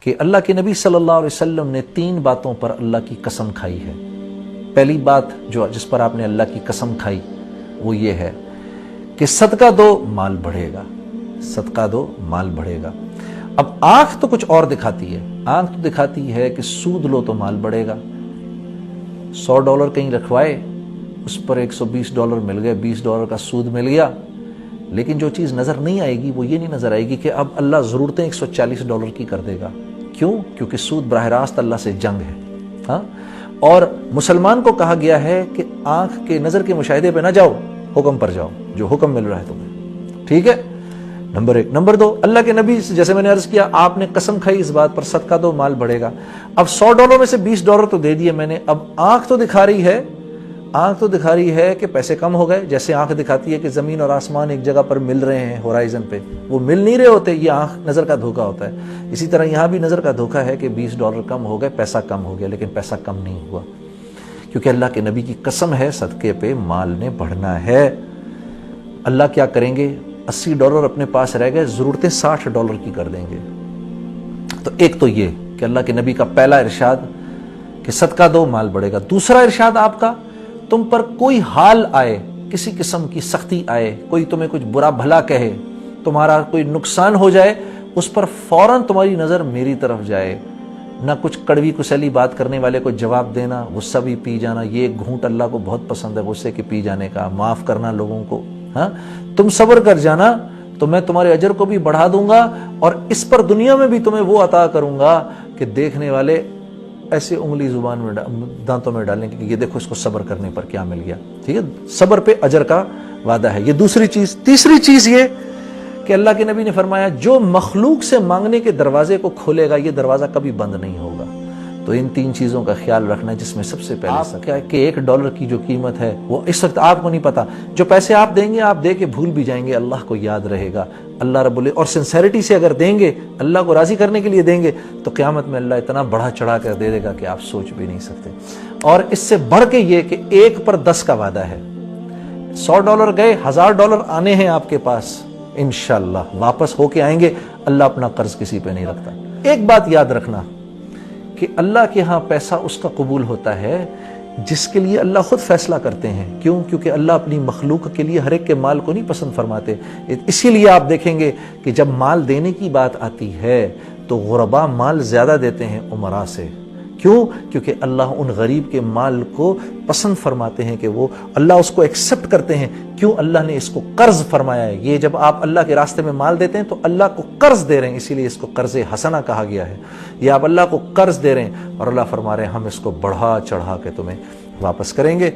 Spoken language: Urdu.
کہ اللہ کے نبی صلی اللہ علیہ وسلم نے 3 باتوں پر اللہ کی قسم کھائی ہے۔ پہلی بات جس پر آپ نے اللہ کی قسم کھائی وہ یہ ہے کہ صدقہ دو مال بڑھے گا، صدقہ دو مال بڑھے گا۔ اب آنکھ تو کچھ اور دکھاتی ہے، آنکھ تو دکھاتی ہے کہ سود لو تو مال بڑھے گا۔ $100 کہیں رکھوائے، اس پر $120 مل گئے، $20 کا سود مل گیا، لیکن جو چیز نظر نہیں آئے گی وہ یہ نہیں نظر آئے گی کہ اب اللہ ضرورتیں $140 کی کر دے گا۔ کیوں؟ کیونکہ سود براہ راست اللہ سے جنگ ہے۔ ہاں، اور مسلمان کو کہا گیا ہے کہ آنکھ کے نظر کے مشاہدے پہ نہ جاؤ، حکم پر جاؤ، جو حکم مل رہا ہے تمہیں، ٹھیک ہے؟ نمبر 1۔ نمبر 2، اللہ کے نبی جیسے میں نے عرض کیا، آپ نے قسم کھائی اس بات پر صدقہ دو مال بڑھے گا۔ اب $100 میں سے $20 تو دے دیے میں نے، اب آنکھ تو دکھا رہی ہے کہ پیسے کم ہو گئے، جیسے آنکھ دکھاتی ہے کہ زمین اور آسمان ایک جگہ پر مل رہے ہیں ہورائزن پہ، وہ مل نہیں رہے ہوتے، یہ آنکھ نظر کا دھوکہ ہوتا ہے۔ اسی طرح یہاں بھی نظر کا دھوکہ ہے کہ $20 کم ہو گئے، پیسہ کم ہو گیا، لیکن پیسہ کم نہیں ہوا، کیونکہ اللہ کے نبی کی قسم ہے صدقے پہ مال نے بڑھنا ہے۔ اللہ کیا کریں گے؟ $80 اپنے پاس رہ گئے، ضرورتیں $60 کی کر دیں گے۔ تو ایک تو یہ کہ اللہ کے نبی کا پہلا ارشاد کہ صدقہ دو مال بڑھے گا۔ دوسرا ارشاد آپ کا، تم پر کوئی حال آئے، کسی قسم کی سختی آئے، کوئی تمہیں کچھ برا بھلا کہے، تمہارا کوئی نقصان ہو جائے، اس پر فوراً تمہاری نظر میری طرف جائے، نہ کچھ کڑوی کسیلی بات کرنے والے کو جواب دینا، غصہ بھی پی جانا، یہ ایک گھونٹ اللہ کو بہت پسند ہے غصے کے پی جانے کا، معاف کرنا لوگوں کو۔ ہاں، تم صبر کر جانا تو میں تمہارے اجر کو بھی بڑھا دوں گا، اور اس پر دنیا میں بھی تمہیں وہ عطا کروں گا کہ دیکھنے والے ایسے انگلی زبان میں دانتوں میں ڈالیں کہ یہ دیکھو اس کو صبر کرنے پر کیا مل گیا۔ ٹھیک ہے، صبر پہ اجر کا وعدہ ہے، یہ دوسری چیز۔ تیسری چیز یہ کہ اللہ کے نبی نے فرمایا جو مخلوق سے مانگنے کے دروازے کو کھولے گا یہ دروازہ کبھی بند نہیں ہوگا۔ تو ان 3 چیزوں کا خیال رکھنا ہے، جس میں سب سے پہلے کیا ہے کہ $1 کی جو قیمت ہے وہ اس وقت آپ کو نہیں پتا، جو پیسے آپ دیں گے آپ دے کے بھول بھی جائیں گے، اللہ کو یاد رہے گا، اللہ رب اور سنسیریٹی سے اگر دیں گے، اللہ کو راضی کرنے کے لیے دیں گے، تو قیامت میں اللہ اتنا بڑھا چڑھا کر دے دے گا کہ آپ سوچ بھی نہیں سکتے۔ اور اس سے بڑھ کے یہ کہ 1 پر 10 کا وعدہ ہے، $100 گئے، $1000 آنے ہیں آپ کے پاس، انشاءاللہ واپس ہو کے آئیں گے۔ اللہ اپنا قرض کسی پہ نہیں رکھتا۔ ایک بات یاد رکھنا کہ اللہ کے ہاں پیسہ اس کا قبول ہوتا ہے جس کے لیے اللہ خود فیصلہ کرتے ہیں۔ کیوں؟ کیونکہ اللہ اپنی مخلوق کے لیے ہر ایک کے مال کو نہیں پسند فرماتے۔ اسی لیے آپ دیکھیں گے کہ جب مال دینے کی بات آتی ہے تو غربا مال زیادہ دیتے ہیں امراء سے۔ کیوں؟ کیونکہ اللہ ان غریب کے مال کو پسند فرماتے ہیں کہ وہ اللہ اس کو ایکسپٹ کرتے ہیں۔ کیوں؟ اللہ نے اس کو قرض فرمایا ہے۔ یہ جب آپ اللہ کے راستے میں مال دیتے ہیں تو اللہ کو قرض دے رہے ہیں، اسی لیے اس کو قرض حسنہ کہا گیا ہے۔ یہ آپ اللہ کو قرض دے رہے ہیں اور اللہ فرما رہے ہیں ہم اس کو بڑھا چڑھا کے تمہیں واپس کریں گے۔